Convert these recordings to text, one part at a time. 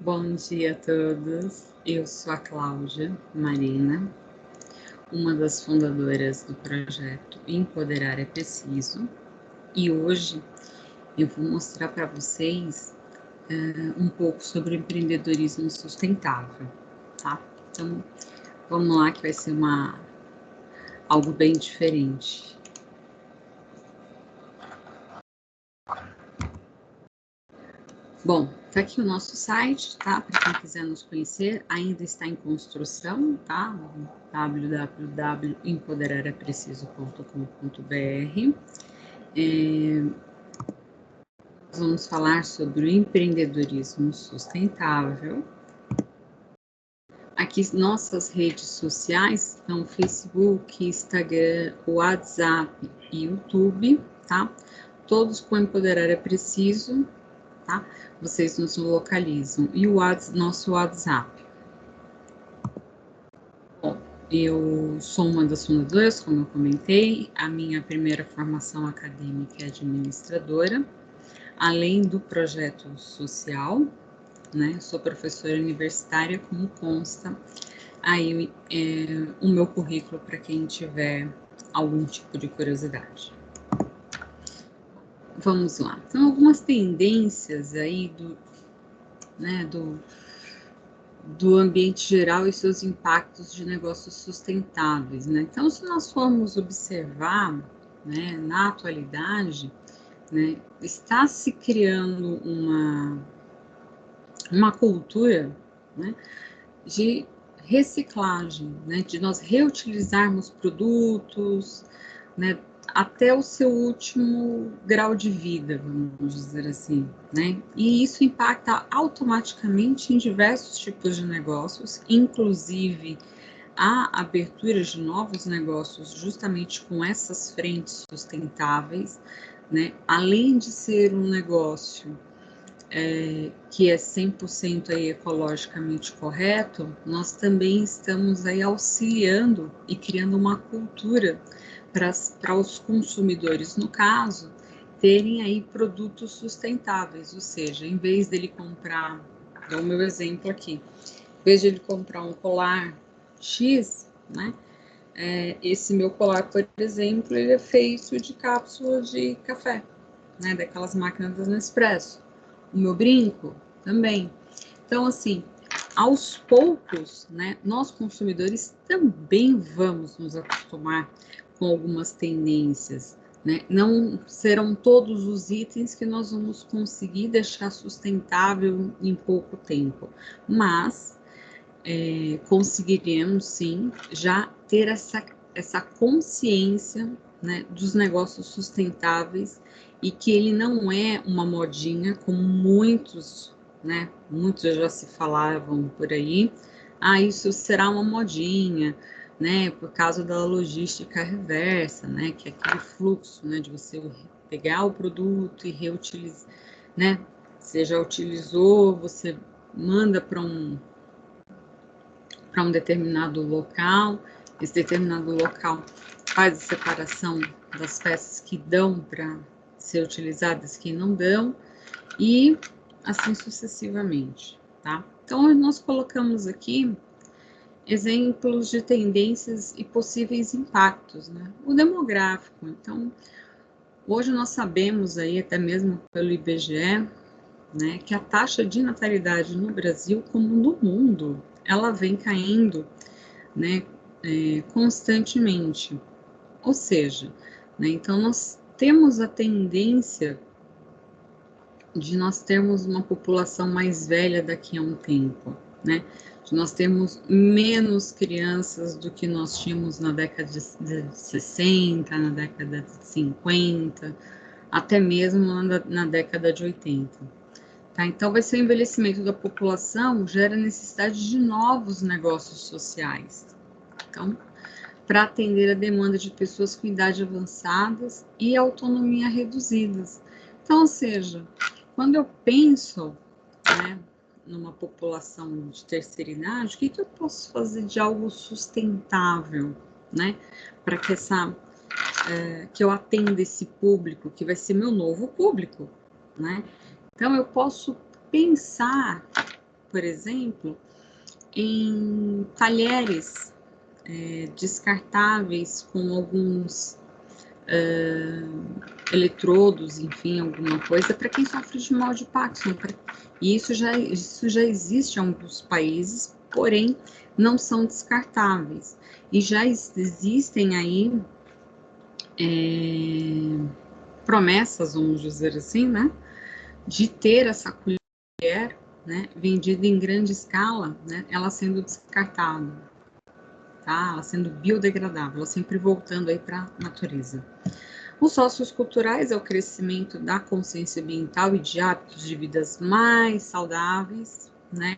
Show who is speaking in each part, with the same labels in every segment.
Speaker 1: Bom dia a todos, eu sou a Cláudia Marina, uma das fundadoras do projeto Empoderar é Preciso, e hoje eu vou mostrar para vocês um pouco sobre o empreendedorismo sustentável, tá? Então, vamos lá que vai ser algo bem diferente. Bom, tá aqui o nosso site, tá? Para quem quiser nos conhecer, ainda está em construção, tá? www.empoderarapreciso.com.br. Nós vamos falar sobre o empreendedorismo sustentável. Aqui nossas redes sociais são Facebook, Instagram, WhatsApp e YouTube, tá? Todos com Empoderar é Preciso, tá? Vocês nos localizam. E o nosso WhatsApp. Bom, eu sou uma das fundadoras, como eu comentei. A minha primeira formação acadêmica é administradora, além do projeto social, né? Sou professora universitária, como consta aí o meu currículo para quem tiver algum tipo de curiosidade. Vamos lá. Então, algumas tendências aí do ambiente geral e seus impactos de negócios sustentáveis, né? Então, se nós formos observar, né, na atualidade, né, está se criando uma cultura, né, de reciclagem, né, de nós reutilizarmos produtos, né, até o seu último grau de vida, vamos dizer assim, né? E isso impacta automaticamente em diversos tipos de negócios, inclusive a abertura de novos negócios justamente com essas frentes sustentáveis, né? Além de ser um negócio que é 100% aí ecologicamente correto, nós também estamos aí auxiliando e criando uma cultura para os consumidores, no caso, terem aí produtos sustentáveis, ou seja, em vez dele comprar, dou o meu exemplo aqui, em vez de ele comprar um colar X, né, esse meu colar, por exemplo, ele é feito de cápsulas de café, né, daquelas máquinas do Nespresso. O meu brinco também. Então, assim, aos poucos, né, nós consumidores também vamos nos acostumar com algumas tendências, né? Não serão todos os itens que nós vamos conseguir deixar sustentável em pouco tempo, mas conseguiremos sim já ter essa consciência, né, dos negócios sustentáveis e que ele não é uma modinha, como muitos, né, muitos já se falavam por aí, isso será uma modinha, né, por causa da logística reversa, né, que é aquele fluxo, né, de você pegar o produto e reutilizar, né, você já utilizou, você manda para um determinado local, esse determinado local faz a separação das peças que dão para ser utilizadas, que não dão, e assim sucessivamente, tá? Então, nós colocamos aqui exemplos de tendências e possíveis impactos, né? O demográfico, então, hoje nós sabemos aí, até mesmo pelo IBGE, né, que a taxa de natalidade no Brasil, como no mundo, ela vem caindo, né, constantemente. Ou seja, né, então nós temos a tendência de nós termos uma população mais velha daqui a um tempo, né? De nós termos menos crianças do que nós tínhamos na década de 60, na década de 50, até mesmo na década de 80. Tá? Então, vai ser o envelhecimento da população, gera necessidade de novos negócios sociais. Então, para atender a demanda de pessoas com idade avançadas e autonomia reduzidas. Então, ou seja, quando eu penso, né, numa população de terceira idade, o que eu posso fazer de algo sustentável, né, para que que eu atenda esse público, que vai ser meu novo público, né? Então, eu posso pensar por exemplo, em talheres descartáveis com alguns eletrodos, enfim, alguma coisa, para quem sofre de mal de Parkinson. E isso já existe em alguns países, porém não são descartáveis. E já existem aí promessas, vamos dizer assim, né, de ter essa colher, né, vendida em grande escala, né, ela sendo descartada, tá? Ela sendo biodegradável, ela sempre voltando aí para a natureza. Os socioculturais é o crescimento da consciência ambiental e de hábitos de vidas mais saudáveis, né,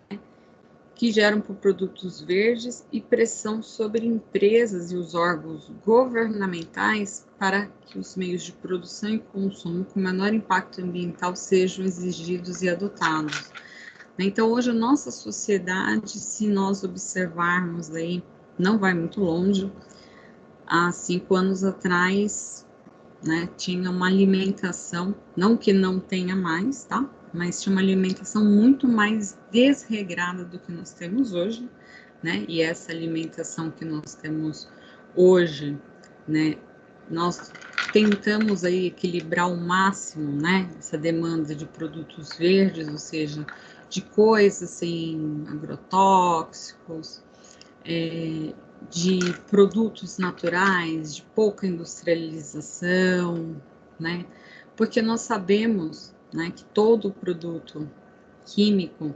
Speaker 1: que geram por produtos verdes e pressão sobre empresas e os órgãos governamentais para que os meios de produção e consumo com menor impacto ambiental sejam exigidos e adotados. Então, hoje, a nossa sociedade, se nós observarmos aí, não vai muito longe, há 5 anos atrás, né, tinha uma alimentação, não que não tenha mais, tá? Mas tinha uma alimentação muito mais desregrada do que nós temos hoje, né? E essa alimentação que nós temos hoje, né? Nós tentamos aí equilibrar ao máximo, né? Essa demanda de produtos verdes, ou seja, de coisas sem agrotóxicos, de produtos naturais, de pouca industrialização, né? Porque nós sabemos, né, que todo produto químico,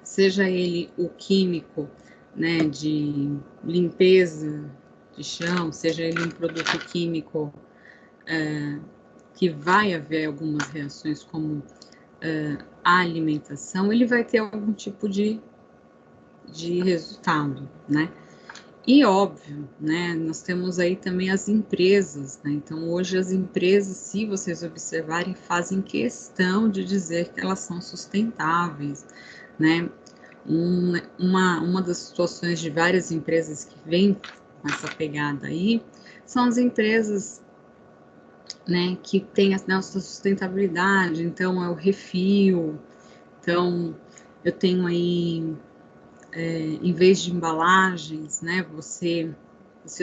Speaker 1: seja ele o químico, né, de limpeza de chão, seja ele um produto químico que vai haver algumas reações como a alimentação, ele vai ter algum tipo de resultado, né? E óbvio, né, nós temos aí também as empresas, né? Então hoje as empresas, se vocês observarem, fazem questão de dizer que elas são sustentáveis, né? Uma das situações de várias empresas que vem com essa pegada aí, são as empresas, né, que têm a nossa sustentabilidade, então é o refil, então eu tenho aí em vez de embalagens, né, você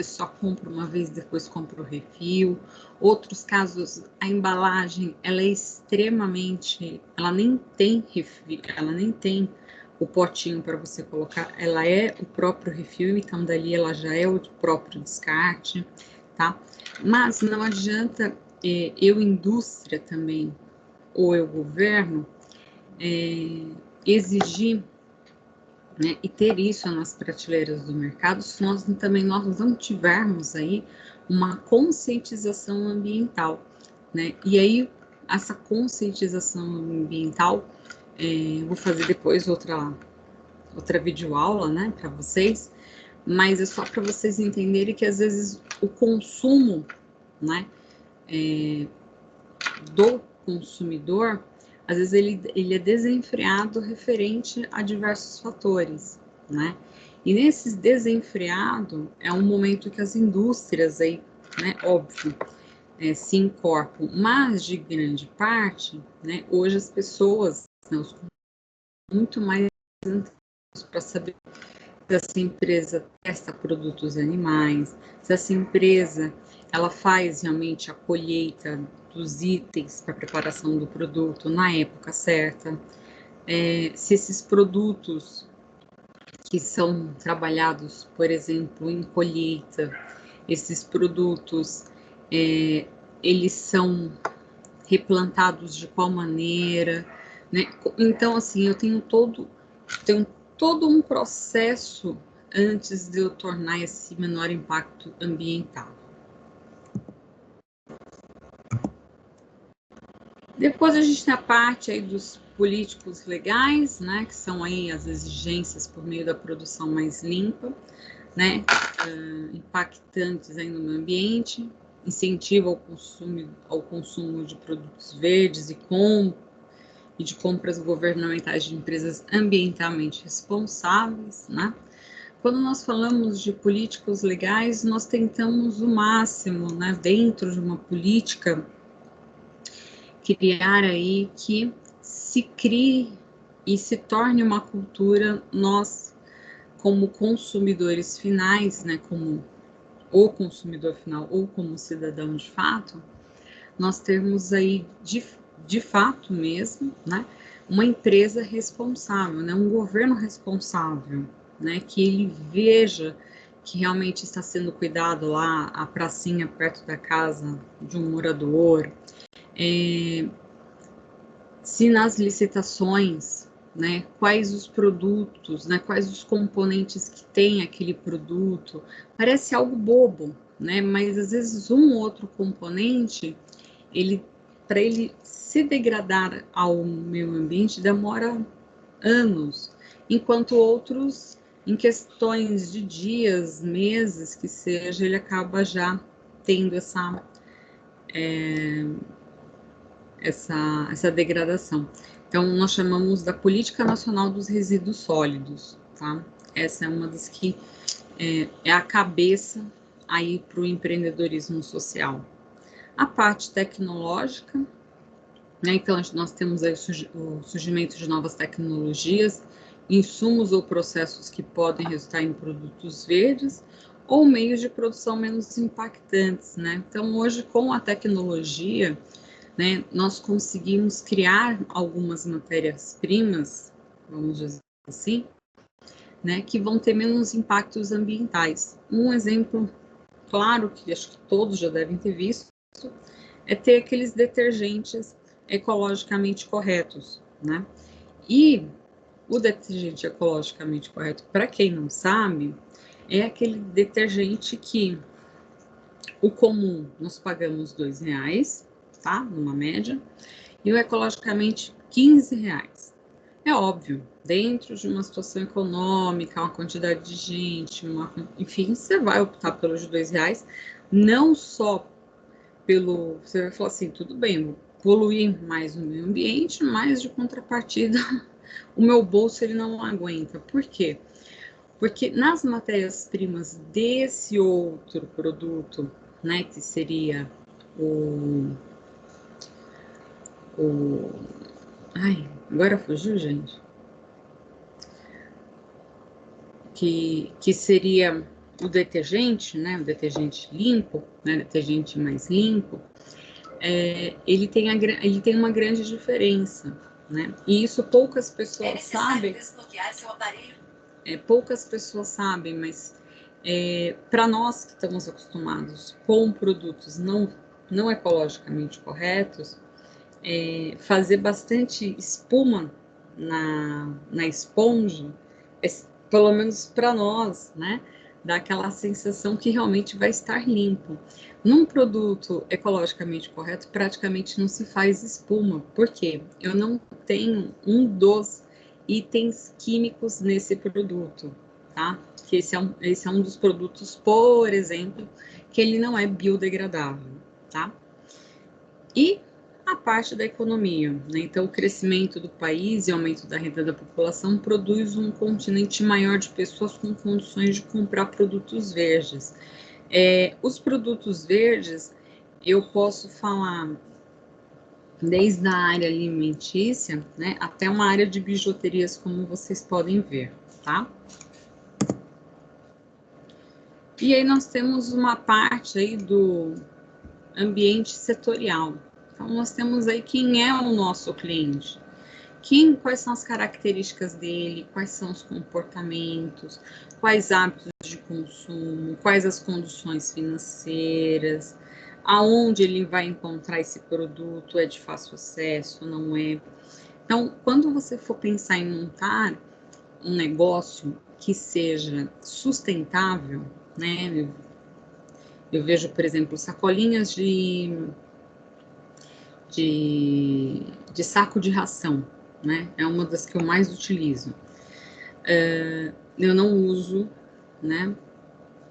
Speaker 1: só compra uma vez, depois compra o refil. Outros casos, a embalagem, ela é extremamente, ela nem tem refil, ela nem tem o potinho para você colocar, ela é o próprio refil, então dali ela já é o próprio descarte, tá? Mas não adianta eu, indústria também, ou eu, governo, exigir, né, e ter isso nas prateleiras do mercado, se nós também nós não tivermos aí uma conscientização ambiental, né? E aí essa conscientização ambiental, vou fazer depois outra videoaula, né, para vocês, mas é só para vocês entenderem que às vezes o consumo, né, do consumidor, às vezes ele é desenfreado referente a diversos fatores, né? E nesses desenfreado é um momento que as indústrias aí, né, óbvio, se incorporam, mas de grande parte, né, hoje as pessoas, né, muito mais para saber se essa empresa testa produtos animais, se essa empresa ela faz realmente a colheita dos itens para preparação do produto na época certa, se esses produtos que são trabalhados, por exemplo, em colheita, esses produtos eles são replantados de qual maneira, né? Então, assim, eu tenho todo um processo antes de eu tornar esse menor impacto ambiental. Depois a gente tem a parte aí dos políticos legais, né, que são aí as exigências por meio da produção mais limpa, né, impactantes aí no meio ambiente, incentivo ao consumo de produtos verdes e de compras governamentais de empresas ambientalmente responsáveis, né? Quando nós falamos de políticos legais, nós tentamos o máximo, né, dentro de uma política, criar aí que se crie e se torne uma cultura, nós, como consumidores finais, né, como o consumidor final ou como cidadão de fato, nós temos aí, de fato mesmo, né, uma empresa responsável, né, um governo responsável, né, que ele veja que realmente está sendo cuidado lá a pracinha perto da casa de um morador, se nas licitações, né, quais os produtos, né, quais os componentes que tem aquele produto. Parece algo bobo, né, mas às vezes um outro componente, para ele se degradar ao meio ambiente demora anos, enquanto outros, em questões de dias, meses, que seja, ele acaba já tendo essa degradação. Então, nós chamamos da Política Nacional dos Resíduos Sólidos, tá? Essa é uma das que é a cabeça aí para o empreendedorismo social. A parte tecnológica, né? Então, nós temos aí o surgimento de novas tecnologias, insumos ou processos que podem resultar em produtos verdes ou meios de produção menos impactantes, né? Então, hoje, com a tecnologia, né, nós conseguimos criar algumas matérias-primas, vamos dizer assim, né, que vão ter menos impactos ambientais. Um exemplo claro, que acho que todos já devem ter visto, é ter aqueles detergentes ecologicamente corretos, né? E o detergente ecologicamente correto, para quem não sabe, é aquele detergente que o comum nós pagamos R$2, tá? Numa média, e o ecologicamente R$15. É óbvio, dentro de uma situação econômica, uma quantidade de gente, enfim, você vai optar pelos de R$2, não só pelo. Você vai falar assim, tudo bem, vou poluir mais o meio ambiente, mas de contrapartida, o meu bolso ele não aguenta. Por quê? Porque nas matérias-primas desse outro produto, né, que seria o ai, agora fugiu, gente. Que seria o detergente, né, o detergente limpo, né, detergente mais limpo, ele tem uma grande diferença, né, e isso poucas pessoas sabem. Poucas pessoas sabem, mas para nós que estamos acostumados com produtos não ecologicamente corretos, fazer bastante espuma na esponja, pelo menos para nós, né? Dá aquela sensação que realmente vai estar limpo. Num produto ecologicamente correto, praticamente não se faz espuma. Por quê? Eu não tenho um dos itens químicos nesse produto, tá? Que esse é um dos produtos, por exemplo, que ele não é biodegradável, tá? E a parte da economia, né? Então, o crescimento do país e aumento da renda da população produz um continente maior de pessoas com condições de comprar produtos verdes. Os produtos verdes, eu posso falar desde a área alimentícia, né, até uma área de bijuterias, como vocês podem ver, tá? E aí nós temos uma parte aí do ambiente setorial. Então, nós temos aí quem é o nosso cliente, quais são as características dele, quais são os comportamentos, quais hábitos de consumo, quais as condições financeiras, aonde ele vai encontrar esse produto, é de fácil acesso, não é? Então, quando você for pensar em montar um negócio que seja sustentável, né? Eu vejo, por exemplo, sacolinhas de saco de ração, né? É uma das que eu mais utilizo. Eu não uso, né?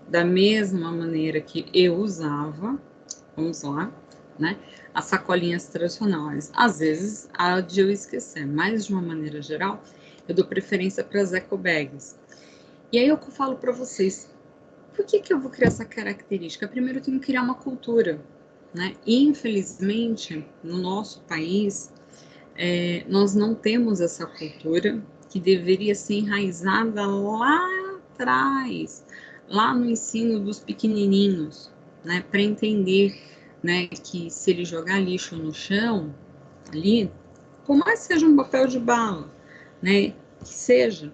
Speaker 1: Da mesma maneira que eu usava, vamos lá, né? As sacolinhas tradicionais. Às vezes, há de eu esquecer, mas de uma maneira geral, eu dou preferência para as eco bags. E aí eu falo para vocês, por que eu vou criar essa característica? Primeiro, eu tenho que criar uma cultura, né? E, infelizmente, no nosso país, nós não temos essa cultura que deveria ser enraizada lá atrás, lá no ensino dos pequenininhos, né, para entender, né, que se ele jogar lixo no chão, ali, por mais que seja um papel de bala, né, que seja,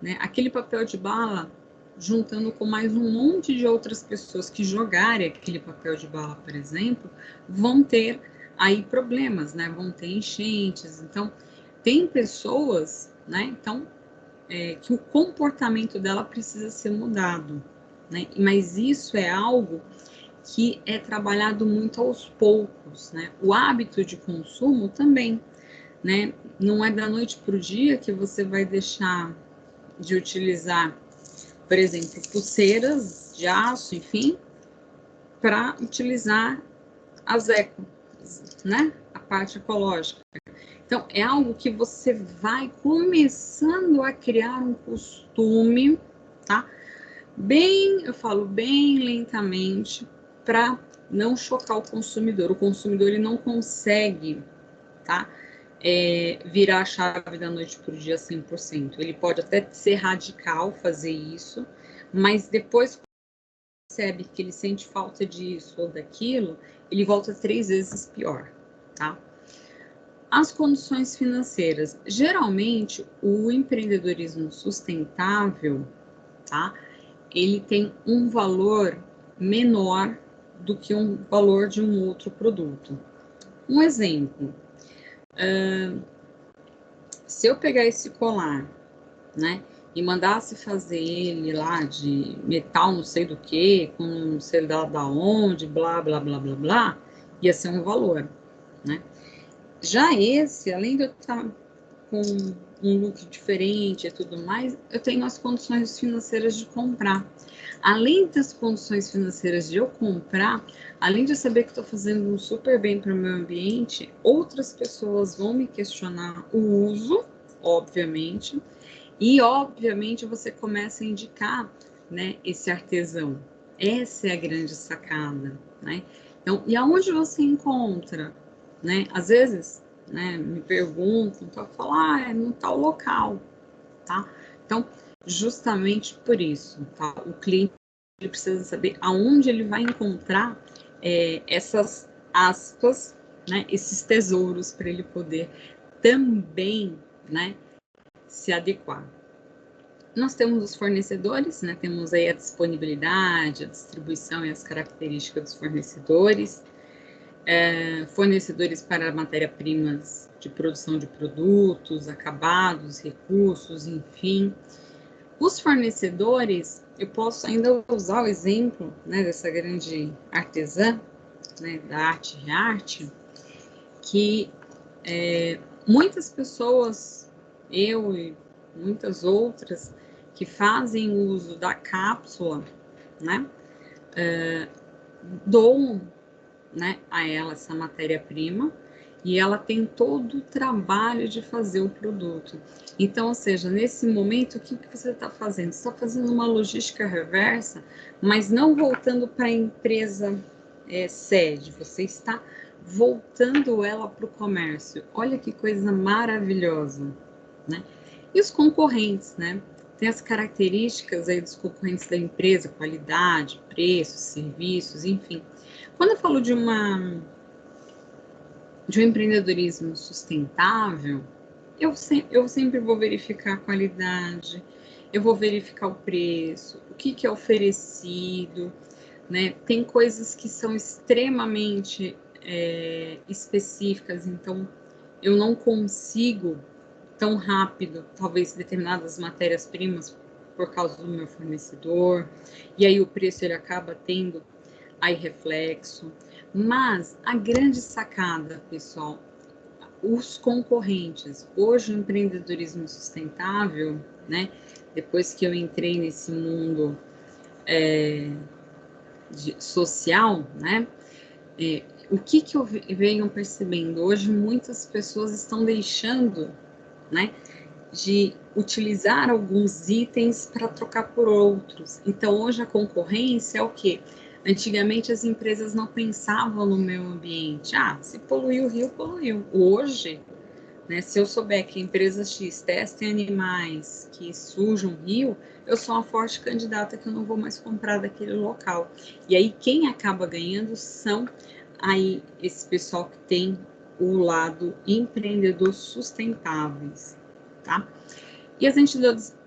Speaker 1: né, aquele papel de bala, juntando com mais um monte de outras pessoas que jogarem aquele papel de bala, por exemplo, vão ter aí problemas, né, vão ter enchentes. Então, tem pessoas, né, então, que o comportamento dela precisa ser mudado, né, mas isso é algo que é trabalhado muito aos poucos, né, o hábito de consumo também, né, não é da noite para o dia que você vai deixar de utilizar, por exemplo, pulseiras de aço, enfim, para utilizar as eco, né, a parte ecológica. Então, é algo que você vai começando a criar um costume, tá? Bem, eu falo bem lentamente, para não chocar o consumidor. O consumidor, ele não consegue, tá? Virar a chave da noite para o dia 100%. Ele pode até ser radical, fazer isso, mas depois que percebe que ele sente falta disso ou daquilo, ele volta 3 vezes pior, tá? As condições financeiras. Geralmente, o empreendedorismo sustentável, tá? Ele tem um valor menor do que um valor de um outro produto. Um exemplo, se eu pegar esse colar, né, e mandasse fazer ele lá de metal não sei do que, com não sei da onde, blá, blá, blá, blá, blá, ia ser um valor, né? Já esse, além de eu estar com um look diferente e tudo mais, eu tenho as condições financeiras de comprar. Além das condições financeiras de eu comprar, além de eu saber que estou fazendo um super bem para o meu ambiente, outras pessoas vão me questionar o uso, obviamente, e obviamente você começa a indicar, né, esse artesão. Essa é a grande sacada, né? Então, e aonde você encontra, né? Às vezes, né, me perguntam, então eu falo, é no tal local, tá? Então, justamente por isso, tá? O cliente ele precisa saber aonde ele vai encontrar essas aspas, né, esses tesouros para ele poder também, né, se adequar. Nós temos os fornecedores, né, temos aí a disponibilidade, a distribuição e as características dos fornecedores, fornecedores para matéria-primas de produção de produtos, acabados, recursos, enfim. Os fornecedores, eu posso ainda usar o exemplo, né, dessa grande artesã, né, da arte e arte, que muitas pessoas, eu e muitas outras, que fazem uso da cápsula, né, doam, né, a ela essa matéria-prima, e ela tem todo o trabalho de fazer o produto. Então, ou seja, nesse momento, o que você está fazendo? Você está fazendo uma logística reversa, mas não voltando para a empresa sede, você está voltando ela para o comércio. Olha que coisa maravilhosa, né? E os concorrentes, né? Tem as características aí dos concorrentes da empresa, qualidade, preços, serviços, enfim. Quando eu falo de um empreendedorismo sustentável, eu sempre vou verificar a qualidade, eu vou verificar o preço, o que é oferecido, né? Tem coisas que são extremamente específicas, então eu não consigo tão rápido, talvez determinadas matérias-primas por causa do meu fornecedor, e aí o preço ele acaba tendo aí reflexo. Mas a grande sacada, pessoal, os concorrentes. Hoje o empreendedorismo sustentável, né? Depois que eu entrei nesse mundo social, né? O que eu venho percebendo? Hoje muitas pessoas estão deixando, né, de utilizar alguns itens para trocar por outros. Então, hoje a concorrência é o quê? Antigamente as empresas não pensavam no meio ambiente. Se poluiu o rio, poluiu. Hoje, né? Se eu souber que a empresa X testa em animais que sujam um rio, eu sou uma forte candidata que eu não vou mais comprar daquele local. E aí quem acaba ganhando são aí esse pessoal que tem o lado empreendedor sustentáveis, tá? E as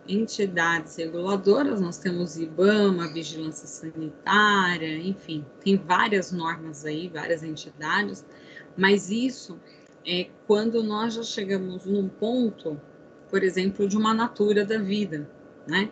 Speaker 1: entidades reguladoras, nós temos IBAMA, Vigilância Sanitária, enfim, tem várias normas aí, várias entidades, mas isso é quando nós já chegamos num ponto, por exemplo, de uma Natura da vida, né?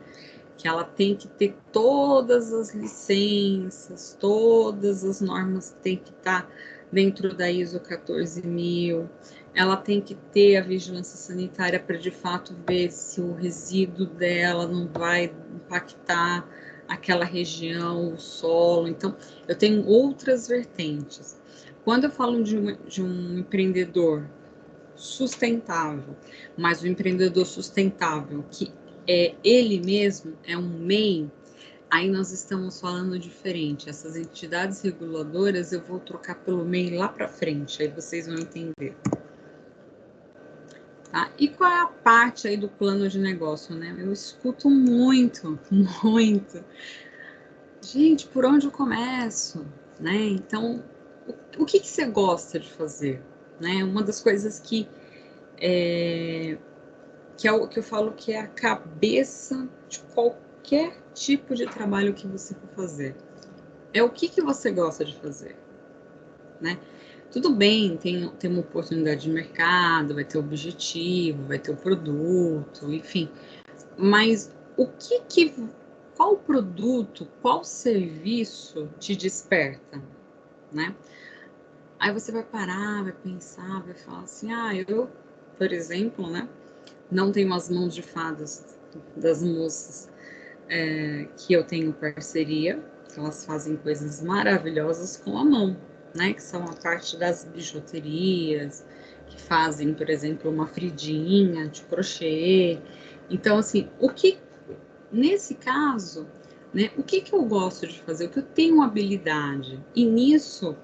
Speaker 1: Que ela tem que ter todas as licenças, todas as normas têm que estar dentro da ISO 14000, ela tem que ter a vigilância sanitária para de fato ver se o resíduo dela não vai impactar aquela região, o solo. Então, eu tenho outras vertentes. Quando eu falo de um empreendedor sustentável, mas o empreendedor sustentável que ele mesmo é um MEI, aí nós estamos falando diferente. Essas entidades reguladoras eu vou trocar pelo MEI lá para frente, aí vocês vão entender. Tá? E qual é a parte aí do plano de negócio, né? Eu escuto muito, muito. Gente, por onde eu começo? Né? Então, o que você gosta de fazer? Né? Uma das coisas que é o que eu falo que é a cabeça de qualquer tipo de trabalho que você for fazer. É o que você gosta de fazer, né? Tudo bem, tem uma oportunidade de mercado, vai ter objetivo, vai ter o produto, enfim. Mas qual produto, qual serviço te desperta, né? Aí você vai parar, vai pensar, vai falar assim, eu, por exemplo, né? Não tenho as mãos de fadas das moças que eu tenho parceria, elas fazem coisas maravilhosas com a mão, né? Que são a parte das bijuterias, que fazem, por exemplo, uma fridinha de crochê. Então, assim, nesse caso, né? O que eu gosto de fazer? O que eu tenho habilidade? E nisso,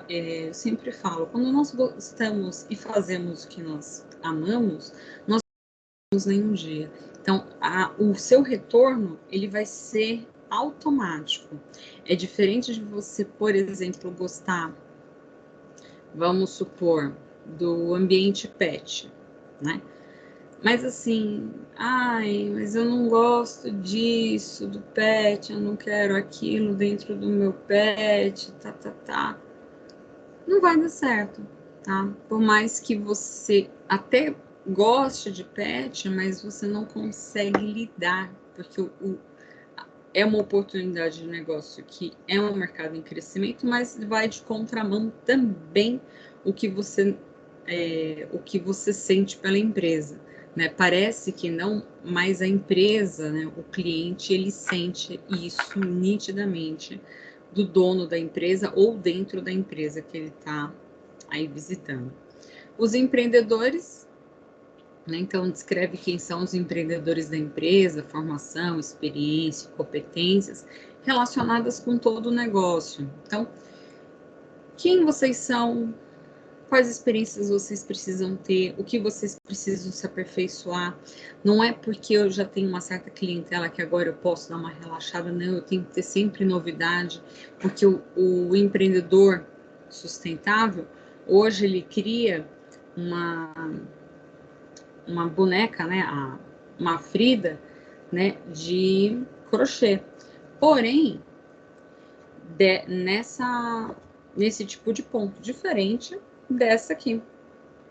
Speaker 1: eu sempre falo, quando nós gostamos e fazemos o que nós amamos, nós nenhum dia. Então, o seu retorno, ele vai ser automático. É diferente de você, por exemplo, gostar, vamos supor, do ambiente pet, né? Mas assim, mas eu não gosto disso, do pet, eu não quero aquilo dentro do meu pet, tá. Não vai dar certo, tá? Por mais que você até goste de pet, mas você não consegue lidar, porque é uma oportunidade de negócio que é um mercado em crescimento, mas vai de contramão também o que você sente pela empresa, né? Parece que não, mas a empresa, né, o cliente, ele sente isso nitidamente do dono da empresa ou dentro da empresa que ele está aí visitando. Os empreendedores, né, então descreve quem são os empreendedores da empresa, formação, experiência, competências relacionadas com todo o negócio. Então, quem vocês são, quais experiências vocês precisam ter, o que vocês precisam se aperfeiçoar. Não é porque eu já tenho uma certa clientela que agora eu posso dar uma relaxada, não, eu tenho que ter sempre novidade, porque o empreendedor sustentável, hoje ele cria uma boneca, né, uma Frida, né, de crochê. Porém, nesse tipo de ponto diferente dessa aqui,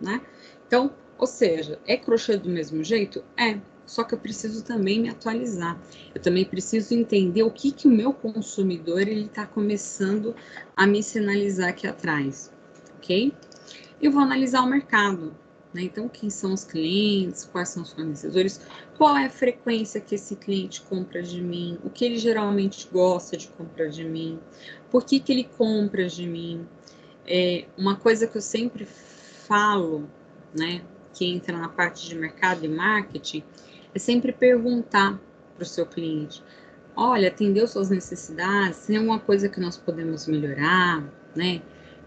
Speaker 1: né? Então, ou seja, é crochê do mesmo jeito? É, só que eu preciso também me atualizar. Eu também preciso entender o que o meu consumidor ele está começando a me sinalizar aqui atrás, ok? Eu vou analisar o mercado, né? Então, quem são os clientes, quais são os fornecedores, qual é a frequência que esse cliente compra de mim, o que ele geralmente gosta de comprar de mim, por que ele compra de mim. Uma coisa que eu sempre falo, né, que entra na parte de mercado e marketing, é sempre perguntar para o seu cliente: olha, atendeu suas necessidades? Tem alguma coisa que nós podemos melhorar, né?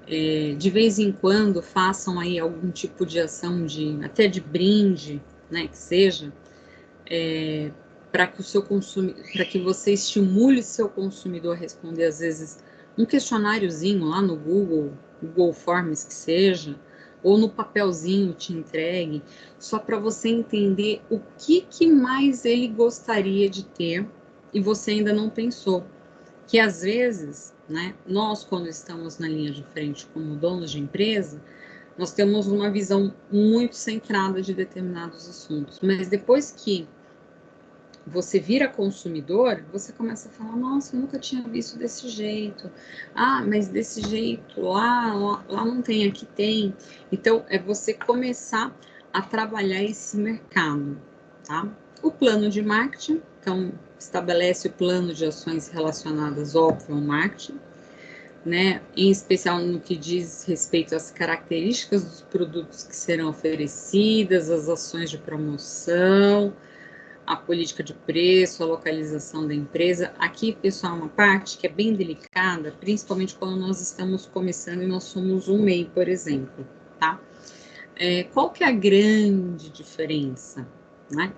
Speaker 1: de vez em quando façam aí algum tipo de ação até de brinde, né, que seja, para que você estimule seu consumidor a responder, às vezes, um questionáriozinho lá no Google Forms que seja, ou no papelzinho te entregue, só para você entender o que mais ele gostaria de ter e você ainda não pensou. Que às vezes, né, nós, quando estamos na linha de frente como donos de empresa, nós temos uma visão muito centrada de determinados assuntos, mas depois que você vira consumidor, você começa a falar, nossa, eu nunca tinha visto desse jeito. Ah, mas desse jeito lá não tem, aqui tem. Então, é você começar a trabalhar esse mercado, tá? O plano de marketing, então, estabelece o plano de ações relacionadas, óbvio, ao marketing, né? Em especial no que diz respeito às características dos produtos que serão oferecidas, as ações de promoção, a política de preço, a localização da empresa. Aqui, pessoal, uma parte que é bem delicada, principalmente quando nós estamos começando e nós somos um MEI, por exemplo, tá? Qual que é a grande diferença, né?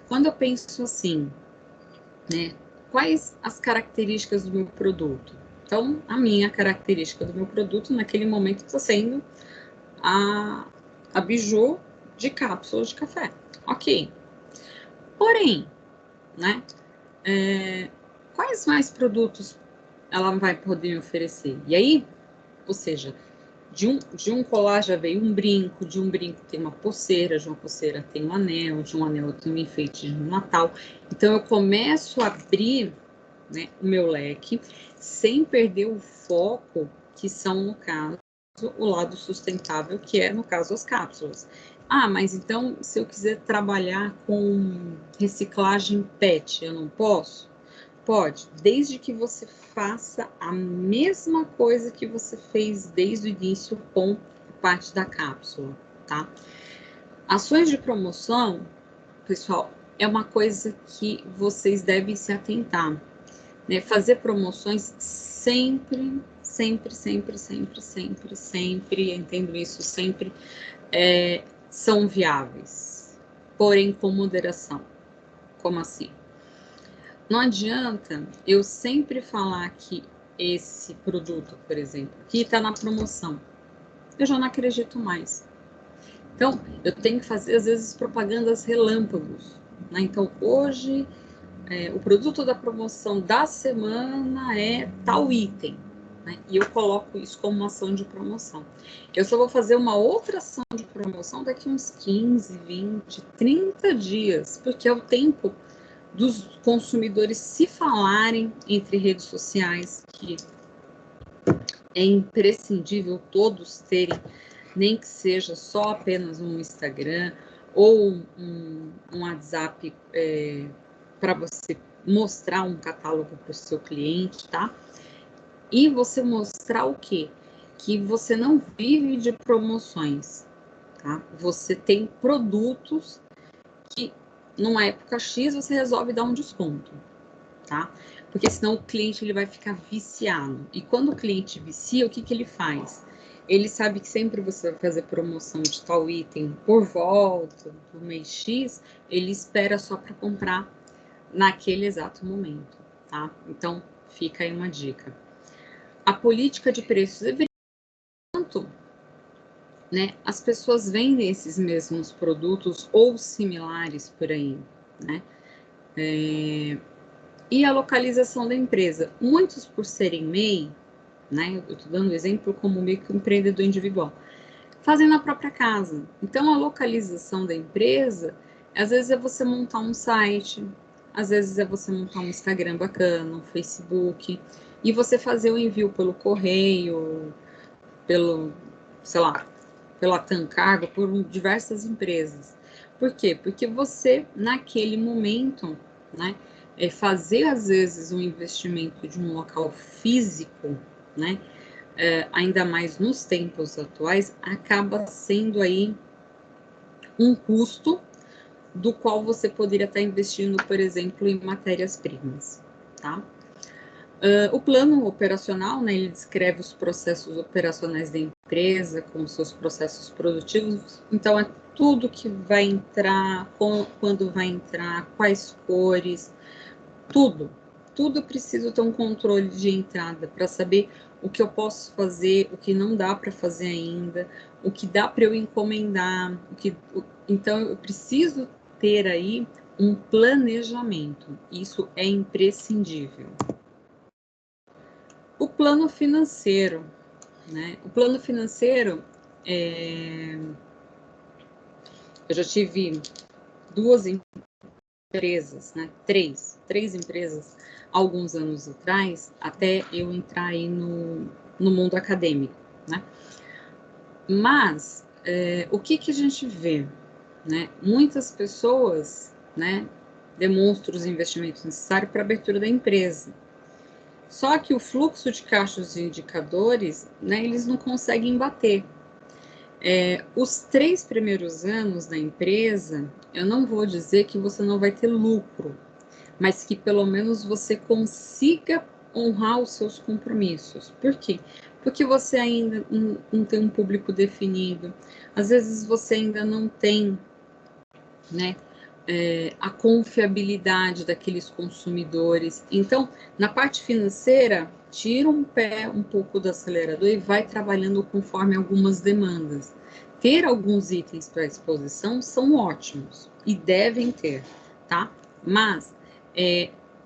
Speaker 1: Quando eu penso assim, né, quais as características do meu produto? Então, a minha característica do meu produto naquele momento está sendo a biju de cápsulas de café. Ok. Porém, né, quais mais produtos ela vai poder me oferecer? E aí, ou seja, de um colar já veio um brinco, de um brinco tem uma pulseira, de uma pulseira tem um anel, de um anel tem um enfeite de Natal. Então, eu começo a abrir, né, o meu leque, sem perder o foco, que são, no caso, o lado sustentável, que é, no caso, as cápsulas. Ah, mas então, se eu quiser trabalhar com reciclagem PET, eu não posso? Pode, desde que você faça a mesma coisa que você fez desde o início com a parte da cápsula, tá? Ações de promoção, pessoal, é uma coisa que vocês devem se atentar, né? Fazer promoções sempre, sempre, sempre, sempre, sempre, sempre, entendo isso, sempre são viáveis, porém com moderação. Como assim? Não adianta eu sempre falar que esse produto, por exemplo, que está na promoção, eu já não acredito mais. Então, eu tenho que fazer, às vezes, propagandas relâmpagos, né? Então, hoje, o produto da promoção da semana é tal item, né? E eu coloco isso como uma ação de promoção. Eu só vou fazer uma outra ação de promoção daqui uns 15, 20, 30 dias, porque é o tempo dos consumidores se falarem entre redes sociais, que é imprescindível todos terem, nem que seja só apenas um Instagram ou um WhatsApp para você mostrar um catálogo para o seu cliente, tá? E você mostrar o quê? Que você não vive de promoções, tá? Você tem produtos que numa época X você resolve dar um desconto, tá? Porque senão o cliente ele vai ficar viciado. E quando o cliente vicia, o que ele faz? Ele sabe que sempre você vai fazer promoção de tal item por volta do mês X, ele espera só para comprar naquele exato momento, tá? Então, fica aí uma dica. A política de preços é tanto, né? As pessoas vendem esses mesmos produtos ou similares por aí, né? E a localização da empresa. Muitos, por serem MEI, né? Eu estou dando exemplo como microempreendedor individual, fazem na própria casa. Então, a localização da empresa, às vezes é você montar um site, às vezes é você montar um Instagram bacana, um Facebook, e você fazer o envio pelo correio, pelo, sei lá, pela Tancargo, por diversas empresas. Por quê? Porque você, naquele momento, né, fazer às vezes um investimento de um local físico, né, ainda mais nos tempos atuais, acaba sendo aí um custo do qual você poderia estar investindo, por exemplo, em matérias-primas, tá? O plano operacional, né, ele descreve os processos operacionais da empresa, com seus processos produtivos. Então, é tudo que vai entrar, quando vai entrar, quais cores, tudo. Tudo eu preciso ter um controle de entrada para saber o que eu posso fazer, o que não dá para fazer ainda, o que dá para eu encomendar. Então, eu preciso ter aí um planejamento. Isso é imprescindível. O plano financeiro, né? O plano financeiro, eu já tive duas empresas, né? Três empresas, alguns anos atrás, até eu entrar aí no mundo acadêmico, né? Mas, o que a gente vê, né? Muitas pessoas, né, demonstram os investimentos necessários para a abertura da empresa. Só que o fluxo de caixa dos indicadores, né, eles não conseguem bater. Os 3 primeiros anos da empresa, eu não vou dizer que você não vai ter lucro, mas que pelo menos você consiga honrar os seus compromissos. Por quê? Porque você ainda não tem um público definido, às vezes você ainda não tem, né, a confiabilidade daqueles consumidores. Então, na parte financeira, tira um pé um pouco do acelerador e vai trabalhando conforme algumas demandas. Ter alguns itens para exposição são ótimos e devem ter, tá? Mas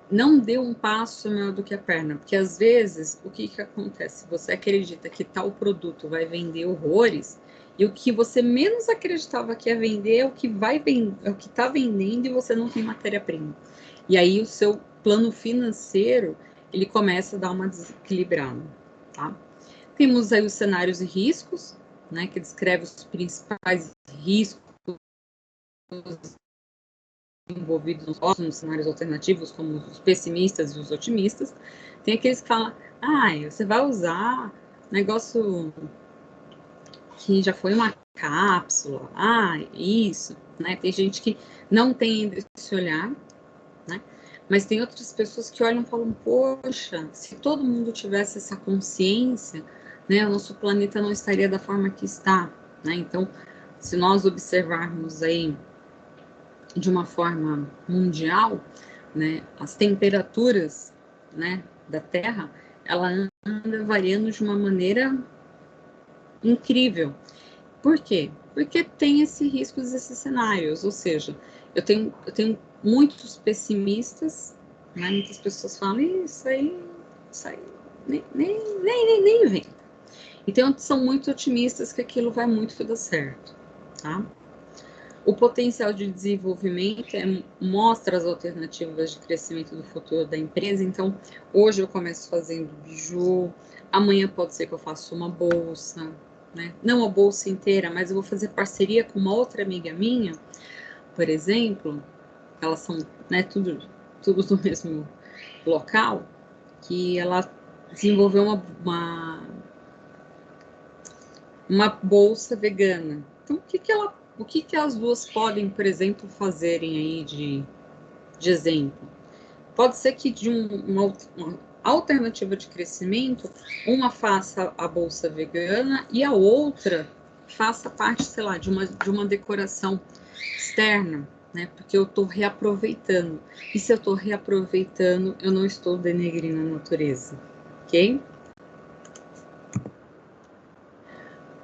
Speaker 1: não dê um passo maior do que a perna, porque às vezes o que acontece? Você acredita que tal produto vai vender horrores, e o que você menos acreditava que ia vender é o que está vendendo, e você não tem matéria-prima. E aí o seu plano financeiro, ele começa a dar uma desequilibrada, tá? Temos aí os cenários e riscos, né, que descreve os principais riscos envolvidos nos cenários alternativos, como os pessimistas e os otimistas. Tem aqueles que falam, você vai usar negócio que já foi uma cápsula, isso, né? Tem gente que não tem ainda esse olhar, né? Mas tem outras pessoas que olham e falam, poxa, se todo mundo tivesse essa consciência, né, o nosso planeta não estaria da forma que está, né? Então, se nós observarmos aí de uma forma mundial, né, as temperaturas, né, da Terra, ela anda variando de uma maneira incrível. Por quê? Porque tem esse risco desses cenários, ou seja, eu tenho muitos pessimistas, né? Muitas pessoas falam, isso aí nem vem. Então, são muito otimistas que aquilo vai muito dar certo, tá? O potencial de desenvolvimento mostra as alternativas de crescimento do futuro da empresa. Então, hoje eu começo fazendo biju, amanhã pode ser que eu faça uma bolsa, né? Não a bolsa inteira, mas eu vou fazer parceria com uma outra amiga minha, por exemplo, elas são, né, tudo do mesmo local, que ela desenvolveu uma bolsa vegana. Então, o que as duas podem, por exemplo, fazerem aí de exemplo? Pode ser que de uma alternativa de crescimento, uma faça a bolsa vegana e a outra faça parte, sei lá, de uma decoração externa, né? Porque eu estou reaproveitando. E se eu estou reaproveitando, eu não estou denegrindo a natureza, ok?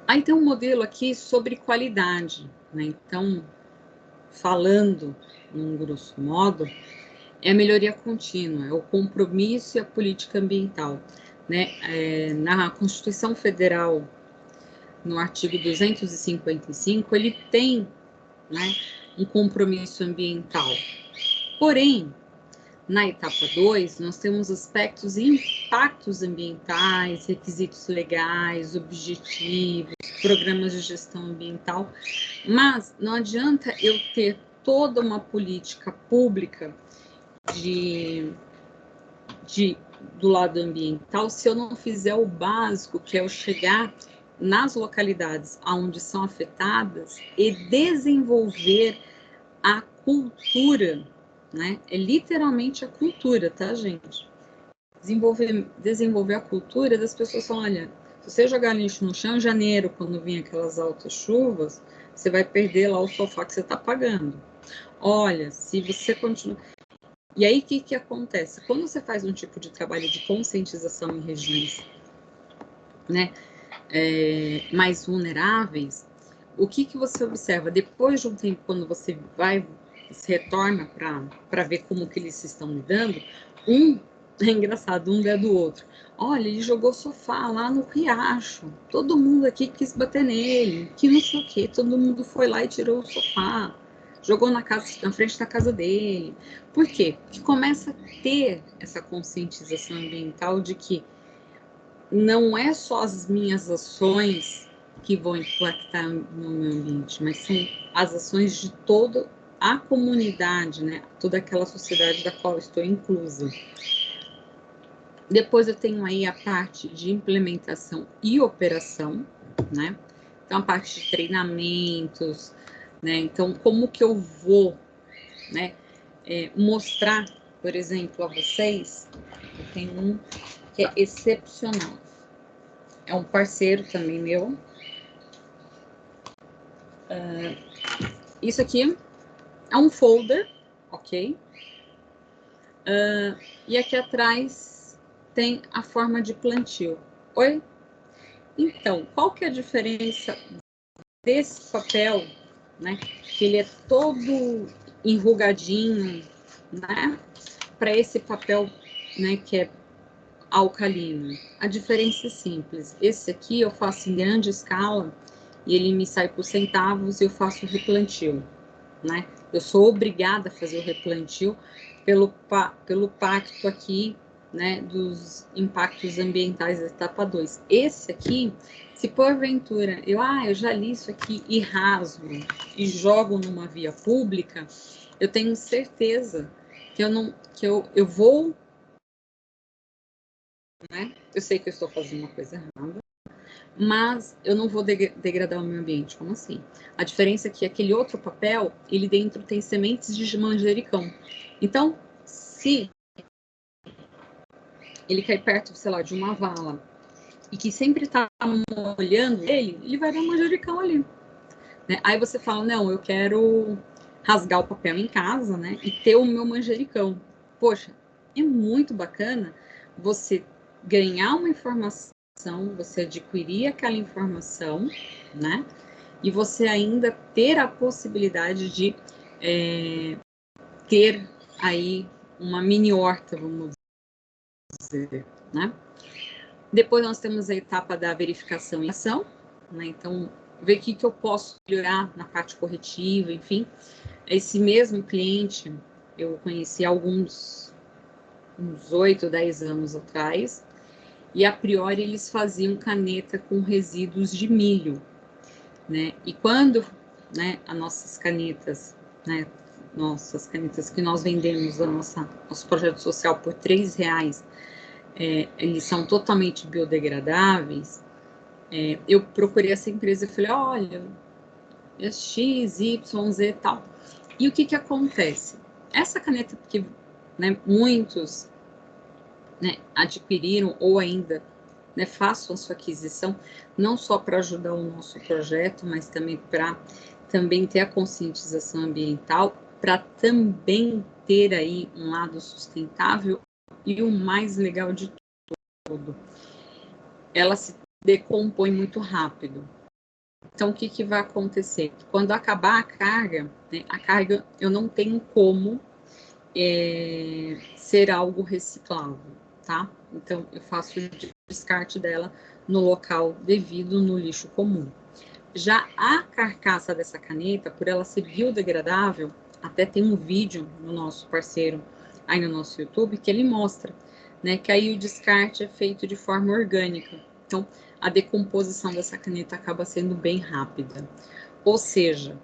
Speaker 1: Aí tem um modelo aqui sobre qualidade, né? Então, falando num grosso modo, é a melhoria contínua, é o compromisso e a política ambiental, né? Na Constituição Federal, no artigo 255, ele tem, né, um compromisso ambiental. Porém, na etapa 2, nós temos aspectos e impactos ambientais, requisitos legais, objetivos, programas de gestão ambiental, mas não adianta eu ter toda uma política pública do lado ambiental se eu não fizer o básico, que é eu chegar nas localidades onde são afetadas e desenvolver a cultura, né? É literalmente a cultura, tá, gente? desenvolver a cultura das pessoas falam, olha, se você jogar lixo no chão, em janeiro, quando vir aquelas altas chuvas, você vai perder lá o sofá que você está pagando. Olha, se você continua... E aí, o que acontece? Quando você faz um tipo de trabalho de conscientização em regiões, né, mais vulneráveis, o que você observa? Depois de um tempo, quando você retorna para ver como que eles estão lidando, é engraçado, um é do outro. Olha, ele jogou sofá lá no riacho, todo mundo aqui quis bater nele, que não sei o que, todo mundo foi lá e tirou o sofá, jogou na frente da casa dele. Por quê? Porque começa a ter essa conscientização ambiental de que não é só as minhas ações que vão impactar no meio ambiente, mas são as ações de toda a comunidade, né? Toda aquela sociedade da qual estou inclusa. Depois eu tenho aí a parte de implementação e operação, né? Então, a parte de treinamentos, né? Então, como que eu vou, né? Mostrar, por exemplo, a vocês, eu tenho um que é excepcional. É um parceiro também meu. Isso aqui é um folder, ok? E aqui atrás tem a forma de plantio. Oi? Então, qual que é a diferença desse papel, né? Que ele é todo enrugadinho, né? Para esse papel, né? Que é alcalino. A diferença é simples. Esse aqui eu faço em grande escala e ele me sai por centavos e eu faço o replantio, né? Eu sou obrigada a fazer o replantio pelo pacto aqui, né, dos impactos ambientais da etapa 2. Esse aqui, se porventura eu já li isso aqui e rasgo e jogo numa via pública, eu tenho certeza que eu vou, né? Eu sei que eu estou fazendo uma coisa errada, mas eu não vou degradar o meio ambiente. Como assim? A diferença é que aquele outro papel, ele dentro tem sementes de manjericão. Então, se ele cai perto, sei lá, de uma vala e que sempre está molhando ele vai dar um manjericão ali. Né? Aí você fala, não, eu quero rasgar o papel em casa, né, e ter o meu manjericão. Poxa, é muito bacana você ganhar uma informação, você adquirir aquela informação, né, e você ainda ter a possibilidade de ter aí uma mini horta, vamos dizer, né. Depois nós temos a etapa da verificação e ação, né, então ver o que eu posso melhorar na parte corretiva, enfim. Esse mesmo cliente eu conheci há uns 8, 10 anos atrás, e a priori eles faziam caneta com resíduos de milho, né? E quando, né, as nossas canetas, né, nossas canetas que nós vendemos nosso projeto social por R$3, eles são totalmente biodegradáveis, eu procurei essa empresa e falei, olha, é X, Y, Z e tal. E o que acontece? Essa caneta que, né, muitos, né, adquiriram ou ainda, né, façam a sua aquisição, não só para ajudar o nosso projeto, mas também para ter a conscientização ambiental, para também ter aí um lado sustentável e o mais legal de tudo, ela se decompõe muito rápido. Então, o que vai acontecer? Quando acabar a carga, né, eu não tenho como ser algo reciclável, tá? Então, eu faço o descarte dela no local devido, no lixo comum. Já a carcaça dessa caneta, por ela ser biodegradável, até tem um vídeo no nosso parceiro, aí no nosso YouTube, que ele mostra, né, que aí o descarte é feito de forma orgânica. Então, a decomposição dessa caneta acaba sendo bem rápida. Ou seja,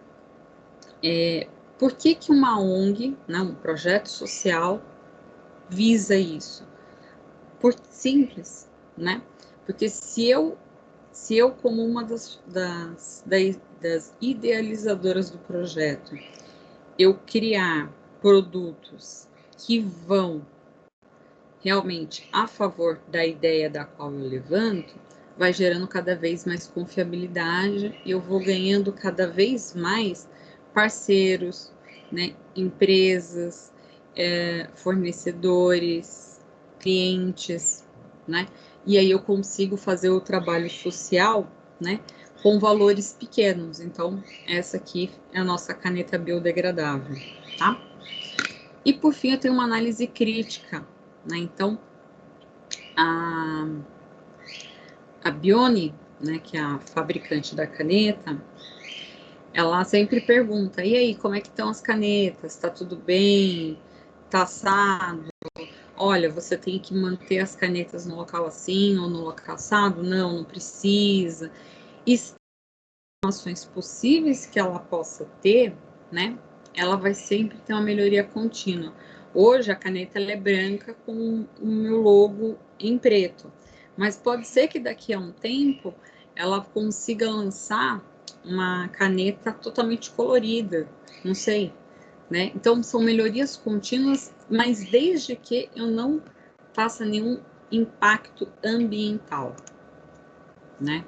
Speaker 1: por que uma ONG, né, um projeto social, visa isso? Simples, né? Porque se eu como uma das idealizadoras do projeto, eu criar produtos que vão realmente a favor da ideia da qual eu levanto, vai gerando cada vez mais confiabilidade e eu vou ganhando cada vez mais parceiros, né, empresas, fornecedores, clientes, né? E aí eu consigo fazer o trabalho social, né, com valores pequenos. Então, essa aqui é a nossa caneta biodegradável, tá? E por fim, eu tenho uma análise crítica, né? Então, a Bione, né, que é a fabricante da caneta, ela sempre pergunta: e aí, como é que estão as canetas? Tá tudo bem? Tá assado? Olha, você tem que manter as canetas no local assim ou no local assado? Não, não precisa. E informações possíveis que ela possa ter, né? Ela vai sempre ter uma melhoria contínua. Hoje a caneta ela é branca com o meu logo em preto, mas pode ser que daqui a um tempo ela consiga lançar uma caneta totalmente colorida, não sei, né? Então são melhorias contínuas, mas desde que eu não faça nenhum impacto ambiental, né?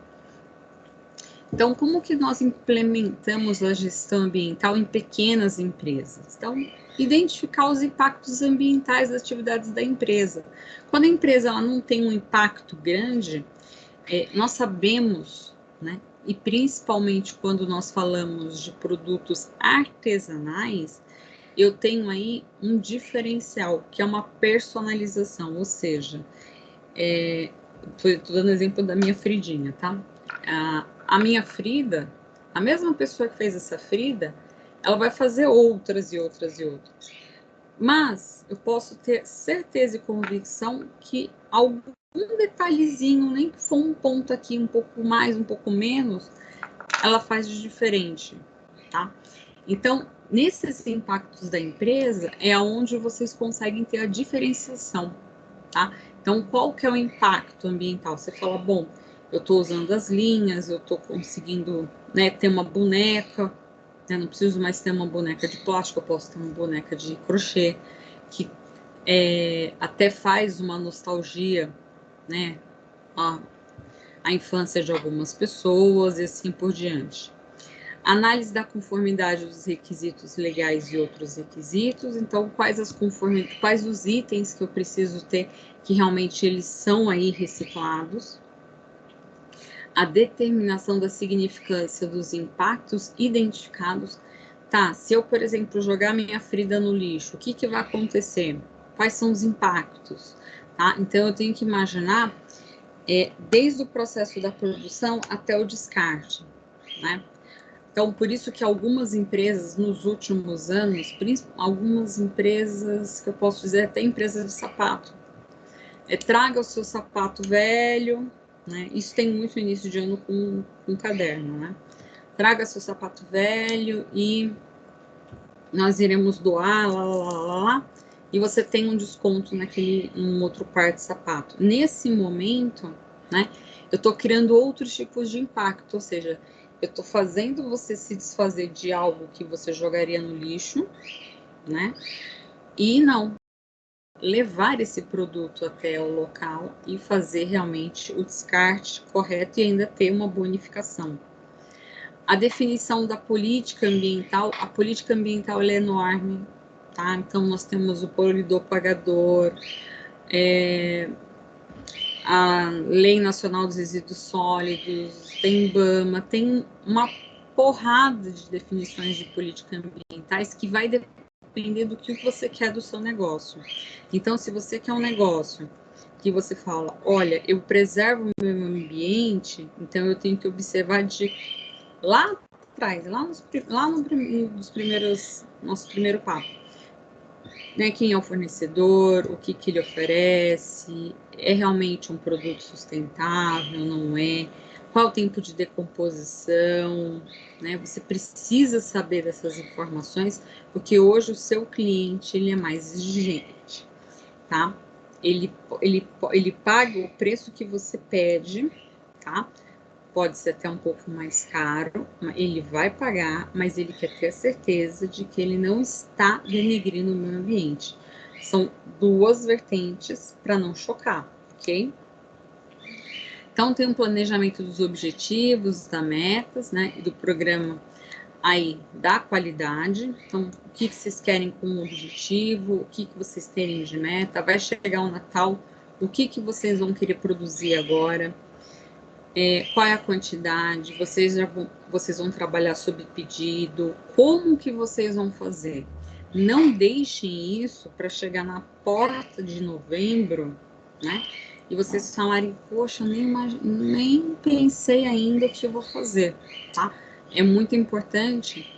Speaker 1: Então, como que nós implementamos a gestão ambiental em pequenas empresas? Então, identificar os impactos ambientais das atividades da empresa. Quando a empresa ela não tem um impacto grande, nós sabemos, né? E principalmente quando nós falamos de produtos artesanais, eu tenho aí um diferencial, que é uma personalização, ou seja, estou dando exemplo da minha Fridinha, tá? A minha Frida, a mesma pessoa que fez essa Frida, ela vai fazer outras e outras e outras. Mas eu posso ter certeza e convicção que algum detalhezinho, nem que for um ponto aqui, um pouco mais, um pouco menos, ela faz de diferente, tá? Então, nesses impactos da empresa, é onde vocês conseguem ter a diferenciação, tá? Então, qual que é o impacto ambiental? Você fala, bom, eu estou usando as linhas, eu estou conseguindo, né, ter uma boneca, né, não preciso mais ter uma boneca de plástico, eu posso ter uma boneca de crochê, que até faz uma nostalgia, né, a infância de algumas pessoas e assim por diante. Análise da conformidade dos requisitos legais e outros requisitos. Então, quais os itens que eu preciso ter que realmente eles são aí reciclados. A determinação da significância dos impactos identificados. Tá, se eu, por exemplo, jogar minha Frida no lixo, o que que vai acontecer? Quais são os impactos? Tá? Então, eu tenho que imaginar desde o processo da produção até o descarte, né? Então, por isso que algumas empresas, nos últimos anos, algumas empresas, que eu posso dizer, até empresas de sapato, traga o seu sapato velho, né? Isso tem muito início de ano com caderno, né? Traga seu sapato velho e nós iremos doar, lá, e você tem um desconto num outro par de sapato. Nesse momento, né, eu estou criando outros tipos de impacto, ou seja, eu estou fazendo você se desfazer de algo que você jogaria no lixo, né, e não levar esse produto até o local e fazer realmente o descarte correto e ainda ter uma bonificação. A definição da política ambiental, a política ambiental é enorme, tá? Então, nós temos o poluidor pagador, a Lei Nacional dos Resíduos Sólidos, tem IBAMA, tem uma porrada de definições de políticas ambientais que vai depender do que você quer do seu negócio. Então, se você quer um negócio que você fala, olha, eu preservo o meu ambiente, então eu tenho que observar de lá atrás, nos primeiros, nosso primeiro papo, né? Quem é o fornecedor, o que que ele oferece, é realmente um produto sustentável, não é? Qual o tempo de decomposição, né? Você precisa saber dessas informações, porque hoje o seu cliente ele é mais exigente, tá? Ele paga o preço que você pede, tá? Pode ser até um pouco mais caro, ele vai pagar, mas ele quer ter certeza de que ele não está denegrindo o meio ambiente. São duas vertentes para não chocar, ok? Então, tem um planejamento dos objetivos, das metas, né, e do programa aí da qualidade. Então, o que vocês querem com o objetivo, o que vocês querem de meta, vai chegar o Natal, o que vocês vão querer produzir agora, qual é a quantidade, vocês vão trabalhar sob pedido, como que vocês vão fazer. Não deixem isso para chegar na porta de novembro, né? E vocês falarem, poxa, nem pensei ainda o que eu vou fazer, tá? É muito importante,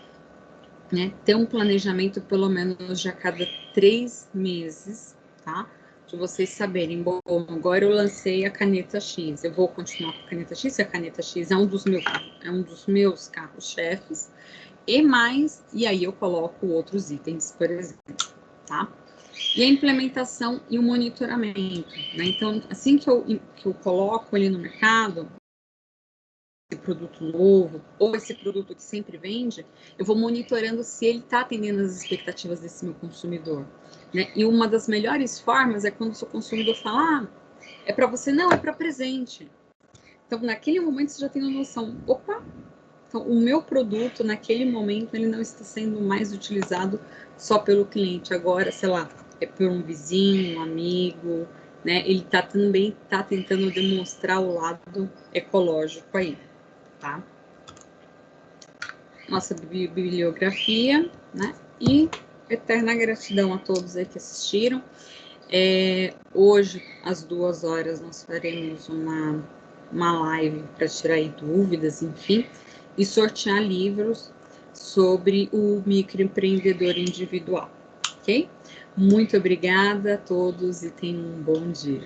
Speaker 1: né, ter um planejamento pelo menos de a cada 3 meses, tá? De vocês saberem, bom, agora eu lancei a caneta X, eu vou continuar com a caneta X, a caneta X é um dos meus carros-chefes, e aí eu coloco outros itens, por exemplo, tá? E a implementação e o monitoramento, né? Então, assim que eu coloco ele no mercado, esse produto novo, ou esse produto que sempre vende, eu vou monitorando se ele está atendendo as expectativas desse meu consumidor, né? E uma das melhores formas é quando o seu consumidor fala, é para você, não, é para presente. Então, naquele momento, você já tem uma noção, opa, então, o meu produto, naquele momento, ele não está sendo mais utilizado só pelo cliente. Agora, sei lá, é por um vizinho, um amigo, né? Ele também está tentando demonstrar o lado ecológico aí, tá? Nossa bibliografia, né? E eterna gratidão a todos aí que assistiram. Hoje, às 2 horas, nós faremos uma live para tirar aí dúvidas, enfim, e sortear livros sobre o microempreendedor individual, ok? Muito obrigada a todos e tenham um bom dia.